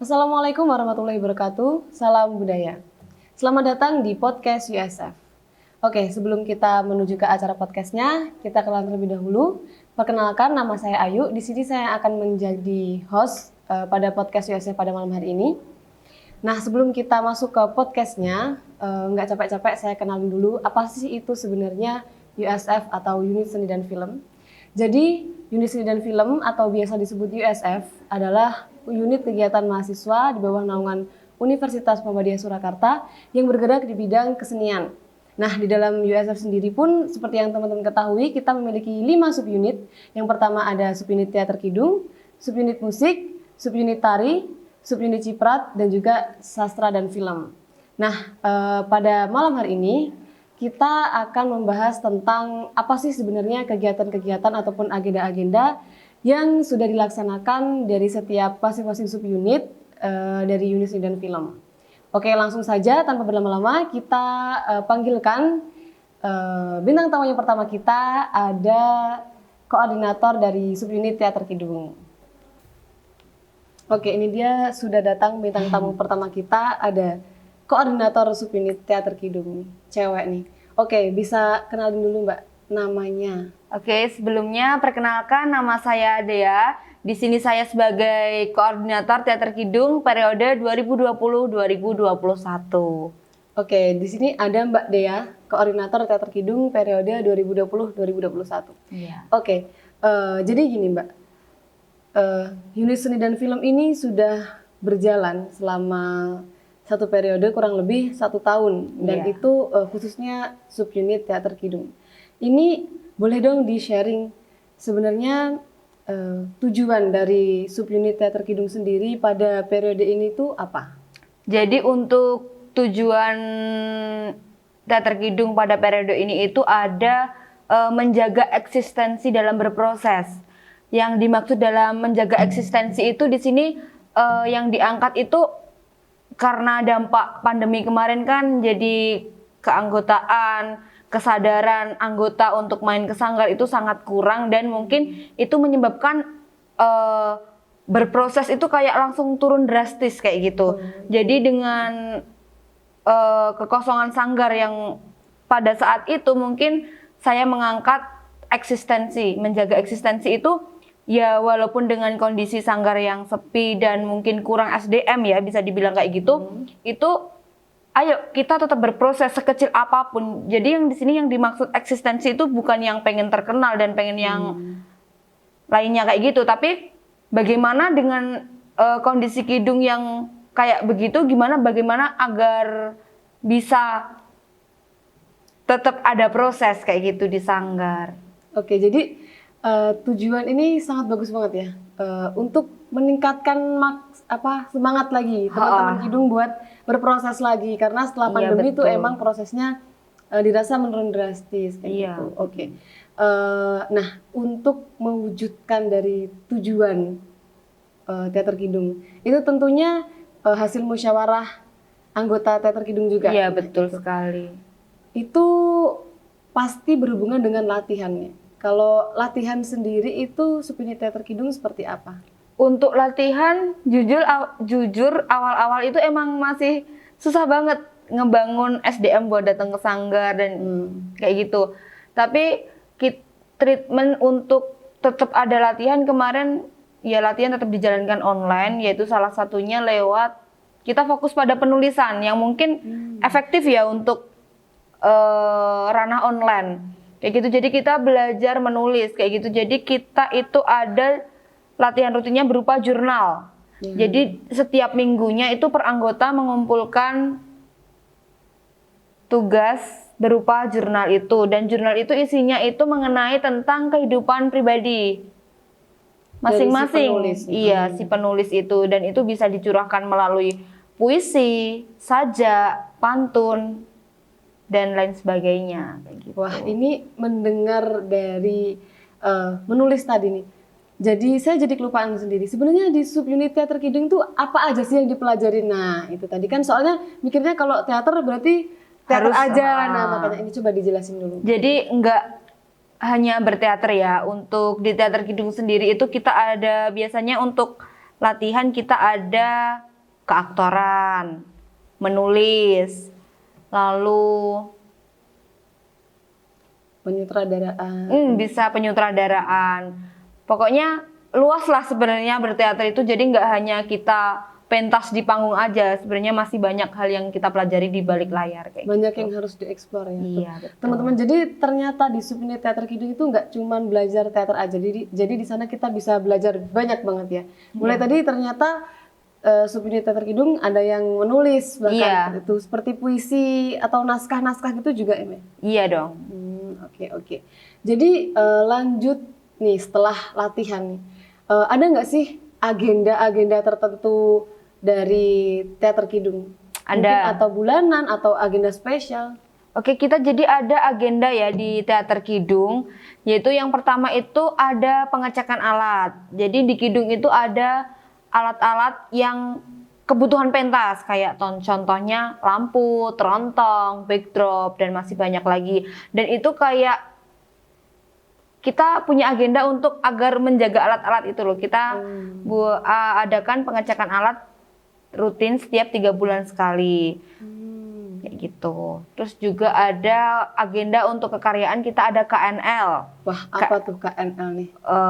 Assalamualaikum warahmatullahi wabarakatuh. Salam budaya. Selamat datang di podcast USF. Oke, sebelum kita menuju ke acara podcastnya, kita kenalan terlebih dahulu. Perkenalkan, nama saya Ayu. Di sini saya akan menjadi host pada podcast USF pada malam hari ini. Nah, sebelum kita masuk ke podcastnya, nggak capek-capek saya kenalin dulu apa sih itu sebenarnya USF atau Unit Seni dan Film. Jadi, Unit Seni dan Film atau biasa disebut USF adalah unit kegiatan mahasiswa di bawah naungan Universitas Muhammadiyah Surakarta yang bergerak di bidang kesenian. Nah, di dalam USF sendiri pun seperti yang teman-teman ketahui, kita memiliki 5 subunit. Yang pertama ada subunit teater kidung, subunit musik, subunit tari, subunit ciprat, dan juga sastra dan film. Nah, pada malam hari ini kita akan membahas tentang apa sih sebenarnya kegiatan-kegiatan ataupun agenda-agenda yang sudah dilaksanakan dari setiap masing-masing subunit dari unit seni dan film. Oke, langsung saja tanpa berlama-lama kita panggilkan bintang tamu yang pertama kita, ada koordinator dari subunit teater kidung. Oke, ini dia sudah datang bintang tamu pertama kita, ada koordinator subunit teater kidung, cewek nih. Oke, bisa kenalin dulu Mbak namanya. Oke, sebelumnya perkenalkan nama saya Dea. Di sini saya sebagai koordinator teater kidung periode 2020-2021. Oke, di sini ada Mbak Dea, koordinator teater kidung periode 2020-2021. Iya. Oke, jadi gini Mbak, unit seni dan film ini sudah berjalan selama satu periode kurang lebih 1 tahun, dan Iya. itu khususnya subunit teater kidung. Ini boleh dong di-sharing sebenarnya tujuan dari subunit teater kidung sendiri pada periode ini tuh apa? Jadi untuk tujuan teater kidung pada periode ini itu ada menjaga eksistensi dalam berproses. Yang dimaksud dalam menjaga eksistensi itu di sini yang diangkat itu karena dampak pandemi kemarin kan, jadi keanggotaan, kesadaran anggota untuk main ke sanggar itu sangat kurang, dan mungkin itu menyebabkan berproses itu kayak langsung turun drastis kayak gitu. Jadi dengan kekosongan sanggar yang pada saat itu mungkin saya mengangkat eksistensi, menjaga eksistensi itu ya, walaupun dengan kondisi sanggar yang sepi dan mungkin kurang SDM ya, bisa dibilang kayak gitu, itu ayo kita tetap berproses sekecil apapun. Jadi yang di sini yang dimaksud eksistensi itu bukan yang pengen terkenal dan pengen yang lainnya kayak gitu, tapi bagaimana dengan kondisi kidung yang kayak begitu, bagaimana agar bisa tetap ada proses kayak gitu di sanggar. Oke, jadi tujuan ini sangat bagus banget ya, untuk meningkatkan semangat lagi teman-teman kidung buat berproses lagi, karena setelah pandemi itu emang prosesnya dirasa menurun drastis kayak gitu. Oke. Nah, untuk mewujudkan dari tujuan teater kidung itu tentunya hasil musyawarah anggota teater kidung juga. Iya, betul sekali. Itu pasti berhubungan dengan latihannya. Kalau latihan sendiri itu subunit teater kidung seperti apa? Untuk latihan, jujur awal-awal itu emang masih susah banget ngebangun SDM buat datang ke sanggar dan kayak gitu. Tapi treatment untuk tetap ada latihan kemarin, ya latihan tetap dijalankan online, yaitu salah satunya lewat kita fokus pada penulisan yang mungkin efektif ya untuk ranah online. Kayak gitu, jadi kita belajar menulis kayak gitu. Jadi kita itu ada latihan rutinnya berupa jurnal. Jadi setiap minggunya itu per anggota mengumpulkan tugas berupa jurnal itu, dan jurnal itu isinya itu mengenai tentang kehidupan pribadi masing-masing. Si penulis itu, dan itu bisa dicurahkan melalui puisi, sajak, pantun, dan lain sebagainya kayak gitu. Wah, ini mendengar dari menulis tadi nih, jadi saya jadi kelupaan sendiri. Sebenarnya di subunit teater kidung itu apa aja sih yang dipelajari? Nah, itu tadi kan soalnya mikirnya kalau teater berarti teater aja. Nah, makanya ini coba dijelasin dulu. Jadi enggak hanya berteater ya. Untuk di teater kidung sendiri itu kita ada biasanya untuk latihan kita ada keaktoran, menulis, lalu penyutradaraan. bisa penyutradaraan. Pokoknya luas lah sebenarnya berteater itu. Jadi nggak hanya kita pentas di panggung aja. Sebenarnya masih banyak hal yang kita pelajari di balik layar kayak Banyak gitu. yang harus dieksplor ya. Iya, betul. Teman-teman, jadi ternyata di Subunit Teater Kidung itu nggak cuman belajar teater aja. Jadi di sana kita bisa belajar banyak banget ya. Mulai tadi ternyata Subunit Teater Kidung ada yang menulis bahkan itu seperti puisi atau naskah-naskah gitu juga ya. Iya dong. Oke. Jadi lanjut nih setelah latihan nih, ada nggak sih agenda-agenda tertentu dari Teater Kidung? Ada. Mungkin atau bulanan atau agenda spesial? Oke, kita jadi ada agenda ya di Teater Kidung, yaitu yang pertama itu ada pengecekan alat. Jadi di Kidung itu ada alat-alat yang kebutuhan pentas, kayak contohnya lampu, terontong, backdrop, dan masih banyak lagi. Dan itu kayak kita punya agenda untuk agar menjaga alat-alat itu loh. Kita adakan pengecekan alat rutin setiap 3 bulan sekali. Kayak gitu. Terus juga ada agenda untuk kekaryaan, kita ada KNL. Wah, apa tuh KNL nih?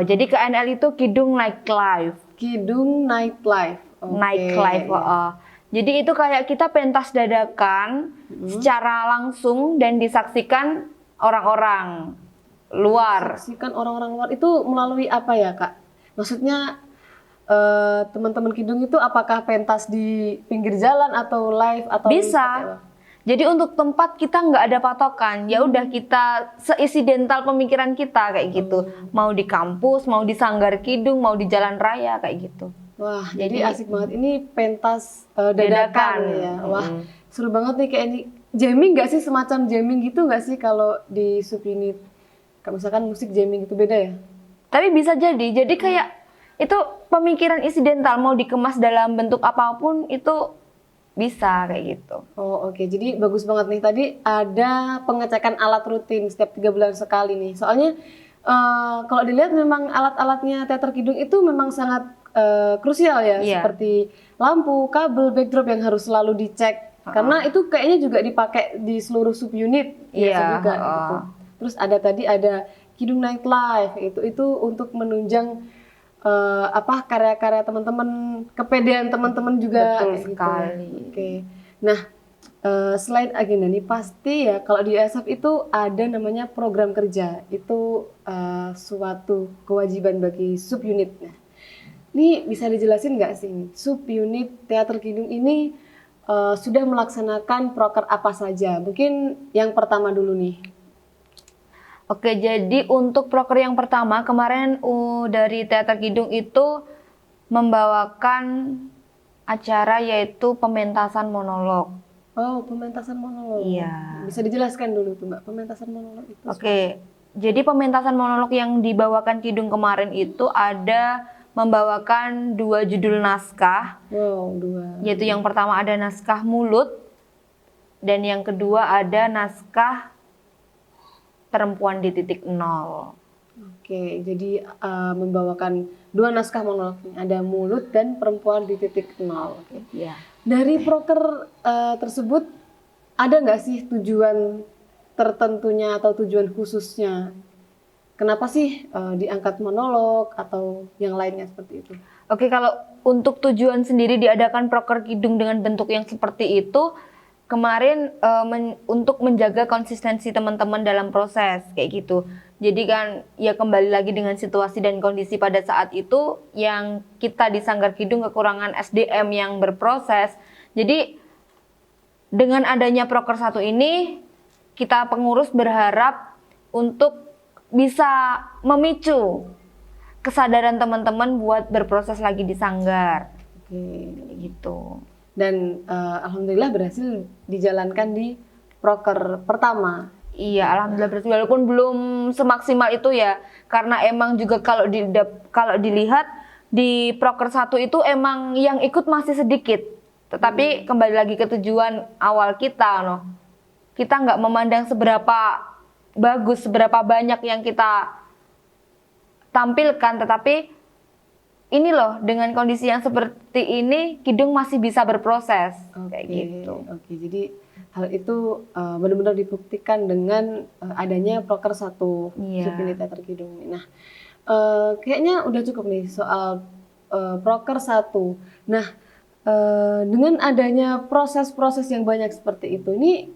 Jadi KNL itu Kidung Nightlife. Kidung Nightlife. Nightlife. Jadi itu kayak kita pentas dadakan secara langsung dan disaksikan orang-orang luar. Saksikan orang-orang luar itu melalui apa ya, Kak? Maksudnya teman-teman Kidung itu apakah pentas di pinggir jalan atau live atau bisa? Jadi untuk tempat kita nggak ada patokan. Ya udah kita seisidental pemikiran kita kayak gitu. Mau di kampus, mau di Sanggar Kidung, mau di jalan raya kayak gitu. Wah, jadi asik banget. Ini pentas dadakan ya. Wah, seru banget nih kayak ini. Jamming nggak sih, semacam jamming gitu nggak sih kalau di subunit? Kayak misalkan musik jamming itu beda ya? Tapi bisa jadi. Jadi kayak itu pemikiran insidental, mau dikemas dalam bentuk apapun itu bisa kayak gitu. Oh oke. Jadi bagus banget nih. Tadi ada pengecekan alat rutin setiap 3 bulan sekali nih. Soalnya kalau dilihat memang alat-alatnya Teater Kidung itu memang sangat krusial ya. Seperti lampu, kabel, backdrop yang harus selalu dicek. Karena itu kayaknya juga dipakai di seluruh subunit juga gitu. Terus ada Kidung Nightlife, itu untuk menunjang karya-karya teman-teman, kepedean teman-teman juga. Betul sekali. Oke. Nah, selain agenda nih pasti ya kalau di USF itu ada namanya program kerja. Itu suatu kewajiban bagi subunit. Nah, ini bisa dijelasin nggak sih subunit Teater Kidung ini sudah melaksanakan proker apa saja? Mungkin yang pertama dulu nih. Oke, jadi untuk proker yang pertama kemarin dari Teater Kidung itu membawakan acara yaitu pementasan monolog. Oh, pementasan monolog. Iya. Bisa dijelaskan dulu tuh Mbak, pementasan monolog itu. Oke, jadi pementasan monolog yang dibawakan Kidung kemarin itu ada membawakan 2 judul naskah. Wow, 2. Yaitu yang pertama ada naskah mulut dan yang kedua ada naskah Perempuan di Titik Nol. Oke, jadi membawakan 2 naskah monolog, ada mulut dan Perempuan di Titik Nol. Oke. Ya. Dari proker tersebut ada nggak sih tujuan tertentunya atau tujuan khususnya? Kenapa sih diangkat monolog atau yang lainnya seperti itu? Oke, kalau untuk tujuan sendiri diadakan proker Kidung dengan bentuk yang seperti itu, kemarin untuk menjaga konsistensi teman-teman dalam proses kayak gitu. Jadi kan ya kembali lagi dengan situasi dan kondisi pada saat itu yang kita di Sanggar Kidung kekurangan SDM yang berproses. Jadi dengan adanya proker 1 ini kita pengurus berharap untuk bisa memicu kesadaran teman-teman buat berproses lagi di Sanggar. Oke, gitu. Dan alhamdulillah berhasil dijalankan di proker pertama. Iya, alhamdulillah berhasil, walaupun belum semaksimal itu ya, karena emang juga kalau dilihat di proker 1 itu emang yang ikut masih sedikit. Tetapi kembali lagi ke tujuan awal kita, kita nggak memandang seberapa bagus, seberapa banyak yang kita tampilkan, tetapi ini loh, dengan kondisi yang seperti ini Kidung masih bisa berproses kayak gitu. Oke, jadi hal itu benar-benar dibuktikan dengan adanya proker 1 Iya. subunit teater Kidung ini. Nah, kayaknya udah cukup nih soal proker 1. Nah, dengan adanya proses-proses yang banyak seperti itu, ini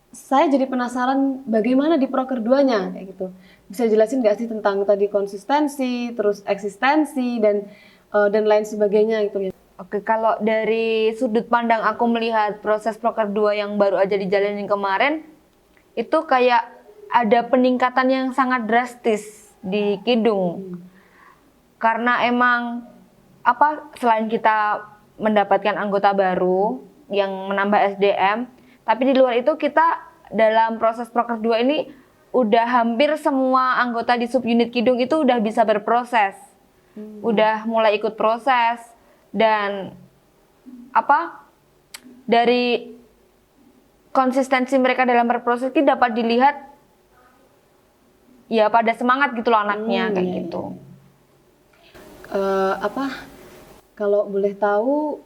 saya jadi penasaran bagaimana di proker 2-nya kayak gitu. Bisa jelasin nggak sih tentang tadi konsistensi, terus eksistensi dan lain sebagainya gitu ya. Oke, kalau dari sudut pandang aku melihat proses proker 2 yang baru aja dijalanin kemarin, itu kayak ada peningkatan yang sangat drastis di Kidung. Karena emang selain kita mendapatkan anggota baru yang menambah SDM, tapi di luar itu kita dalam proses proker 2 ini udah hampir semua anggota di subunit Kidung itu udah bisa berproses. Udah mulai ikut proses dan dari konsistensi mereka dalam berproses itu dapat dilihat ya pada semangat gitu loh anaknya kayak gitu. Kalau boleh tahu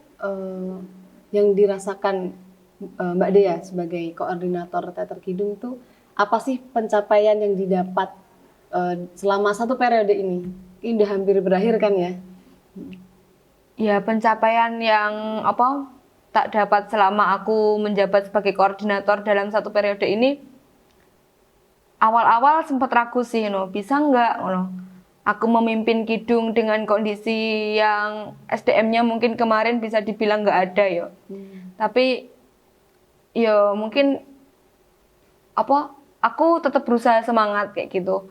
yang dirasakan Mbak Dea sebagai koordinator teater Kidung itu apa sih pencapaian yang didapat selama 1 periode ini? Ini udah hampir berakhir kan ya? Ya, pencapaian yang tak dapat selama aku menjabat sebagai koordinator dalam 1 periode ini, awal-awal sempat ragu sih, bisa nggak aku memimpin Kidung dengan kondisi yang SDM-nya mungkin kemarin bisa dibilang nggak ada ya. Tapi ya mungkin aku tetap berusaha semangat kayak gitu.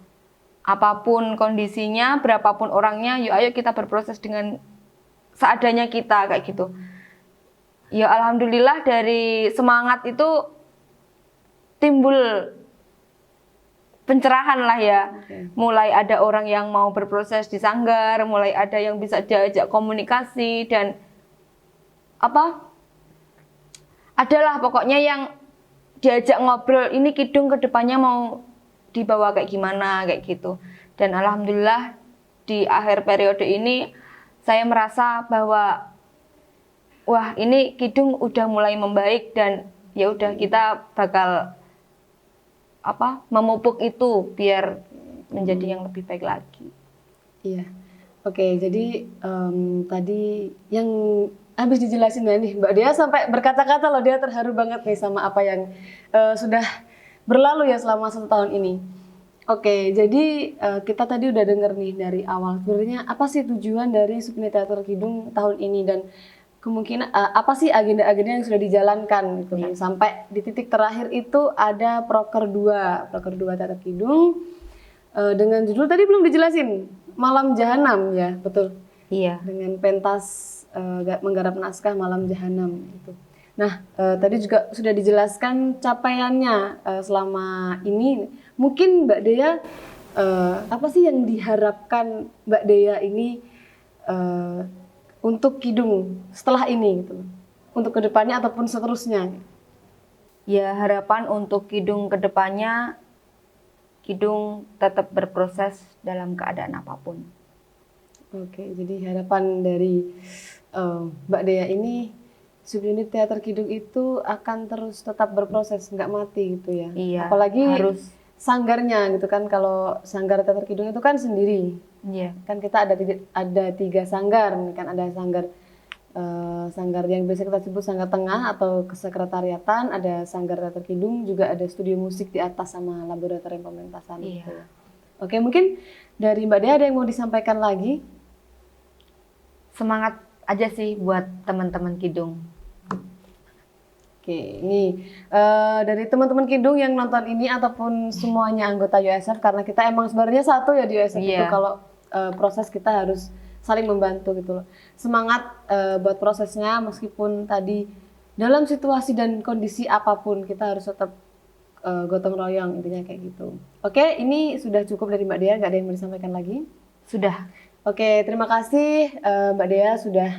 Apapun kondisinya, berapapun orangnya, yuk ayo kita berproses dengan seadanya kita kayak gitu. Ya alhamdulillah dari semangat itu timbul pencerahan lah ya. Mulai ada orang yang mau berproses di sanggar, mulai ada yang bisa diajak komunikasi dan adalah pokoknya yang diajak ngobrol ini Kidung kedepannya mau dibawa kayak gimana kayak gitu. Dan alhamdulillah di akhir periode ini saya merasa bahwa wah ini Kidung udah mulai membaik dan ya udah kita bakal memupuk itu biar menjadi yang lebih baik lagi. Iya. Oke, jadi tadi yang habis dijelasin ya nih Mbak Dea sampai berkata-kata loh, dia terharu banget nih sama apa yang sudah berlalu ya selama 1 tahun ini. Oke, jadi kita tadi udah denger nih dari awal sebenarnya apa sih tujuan dari Subunit Teater Kidung tahun ini dan kemungkinan apa sih agenda-agenda yang sudah dijalankan gitu. Sampai di titik terakhir itu ada proker 2 Teater Kidung dengan judul tadi belum dijelasin, Malam Jahanam ya, betul. Iya. Dengan pentas menggarap naskah Malam Jahanam gitu. Nah, tadi juga sudah dijelaskan capaiannya selama ini. Mungkin Mbak Dea, apa sih yang diharapkan Mbak Dea ini untuk Kidung setelah ini gitu? Untuk kedepannya ataupun seterusnya? Ya harapan untuk Kidung kedepannya, Kidung tetap berproses dalam keadaan apapun. Oke, jadi harapan dari Mbak Dea ini subunit teater Kidung itu akan terus tetap berproses, nggak mati gitu ya. Iya, apalagi harus sanggarnya gitu kan, kalau sanggar teater Kidung itu kan sendiri. Iya. Kan kita ada 3 sanggar, kan ada sanggar yang biasa kita sebut sanggar tengah atau kesekretariatan, ada sanggar teater Kidung, juga ada studio musik di atas sama laboratorium pementasan. Iya. Gitu ya. Oke, mungkin dari Mbak Dea ada yang mau disampaikan lagi? Semangat aja sih buat teman-teman Kidung. Oke, ini dari teman-teman Kidung yang nonton ini ataupun semuanya anggota USF, karena kita emang sebenarnya satu ya di USF itu, kalau proses kita harus saling membantu gitu loh. Semangat buat prosesnya meskipun tadi dalam situasi dan kondisi apapun kita harus tetap gotong royong, intinya kayak gitu. Oke, ini sudah cukup dari Mbak Dea, nggak ada yang mau disampaikan lagi? Sudah. Oke, terima kasih Mbak Dea sudah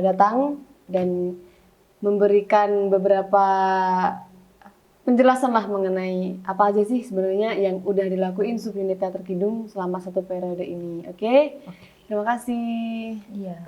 datang dan memberikan beberapa penjelasan lah mengenai apa aja sih sebenarnya yang udah dilakuin subunit teater Kidung selama 1 periode ini. Oke. Terima kasih. Iya.